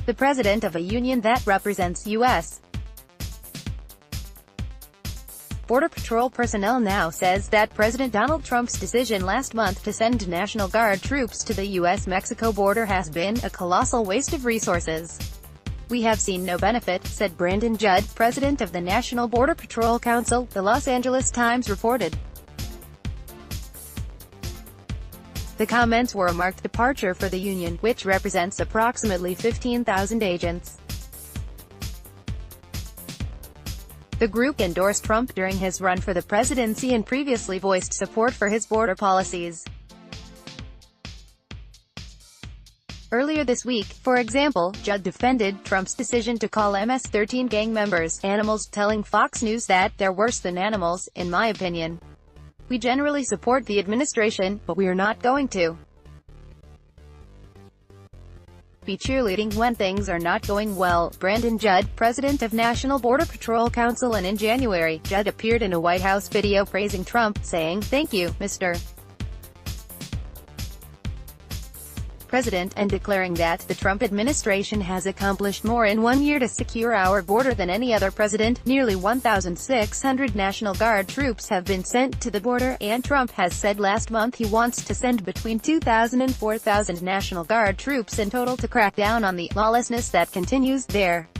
the president of a union that represents U.S. Border Patrol personnel now says that President Donald Trump's decision last month to send National Guard troops to the U.S. Mexico border has been a colossal waste of resources. "We have seen no benefit," said Brandon Judd, president of the National Border Patrol Council, the Los Angeles Times reported. The comments were a marked departure for the union, which represents approximately 15,000 agents. The group endorsed Trump during his run for the presidency and previously voiced support for his border policies. Earlier this week, for example, Judd defended Trump's decision to call MS-13 gang members animals, telling Fox News that they're worse than animals, in my opinion. "We generally support the administration, but we are not going to be cheerleading when things are not going well." Brandon Judd, president of National Border Patrol Council, and in January, Judd appeared in a White House video praising Trump, saying, "Thank you, Mr. President," and declaring that the Trump administration has accomplished more in 1 year to secure our border than any other president. Nearly 1,600 National Guard troops have been sent to the border, and Trump has said last month he wants to send between 2,000 and 4,000 National Guard troops in total to crack down on the lawlessness that continues there.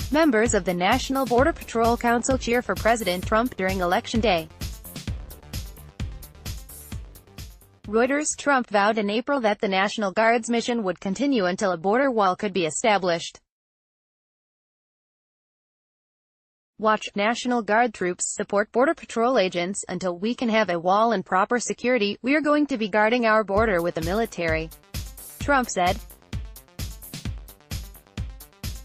Members of the National Border Patrol Council cheer for President Trump during Election Day. Reuters. Trump vowed in April that the National Guard's mission would continue until a border wall could be established. Watch. National Guard troops support Border Patrol agents. "Until we can have a wall and proper security, we are going to be guarding our border with the military," Trump said.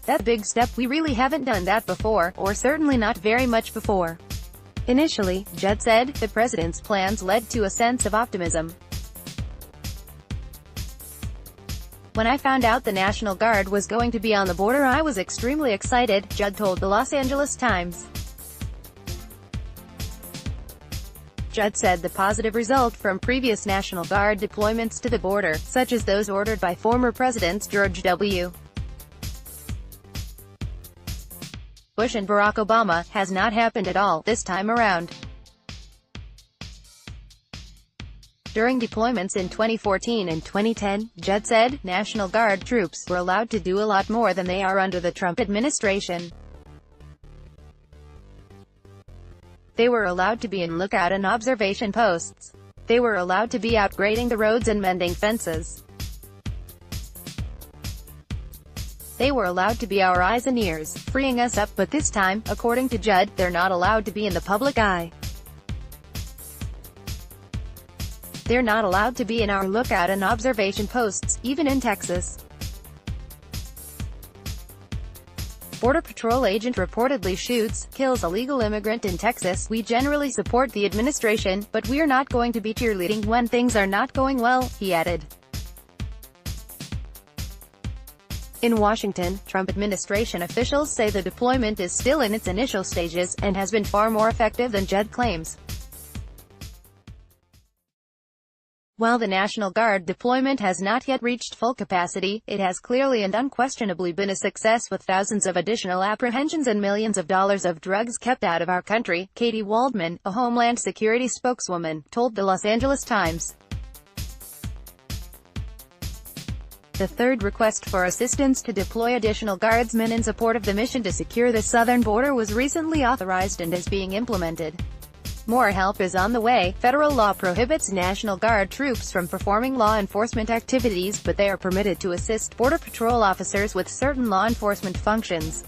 "That's a big step. We really haven't done that before, or certainly not very much before." Initially, Judd said, the president's plans led to a sense of optimism. "When I found out the National Guard was going to be on the border, I was extremely excited," Judd told the Los Angeles Times. Judd said the positive result from previous National Guard deployments to the border, such as those ordered by former Presidents George W. Bush and Barack Obama, has not happened at all this time around. During deployments in 2014 and 2010, Judd said, National Guard troops were allowed to do a lot more than they are under the Trump administration. They were allowed to be in lookout and observation posts. They were allowed to be out grading the roads and mending fences. They were allowed to be our eyes and ears, freeing us up, but this time, according to Judd, they're not allowed to be in the public eye. They're not allowed to be in our lookout and observation posts, even in Texas. Border Patrol agent reportedly shoots, kills illegal immigrant in Texas. "We generally support the administration, but we're not going to be cheerleading when things are not going well," he added. In Washington, Trump administration officials say the deployment is still in its initial stages, and has been far more effective than Judd claims. While the National Guard deployment has not yet reached full capacity, it has clearly and unquestionably been a success, with thousands of additional apprehensions and millions of dollars of drugs kept out of our country, Katie Waldman, a Homeland Security spokeswoman, told the Los Angeles Times. The third request for assistance to deploy additional guardsmen in support of the mission to secure the southern border was recently authorized and is being implemented. More help is on the way. Federal law prohibits National Guard troops from performing law enforcement activities, but they are permitted to assist Border Patrol officers with certain law enforcement functions.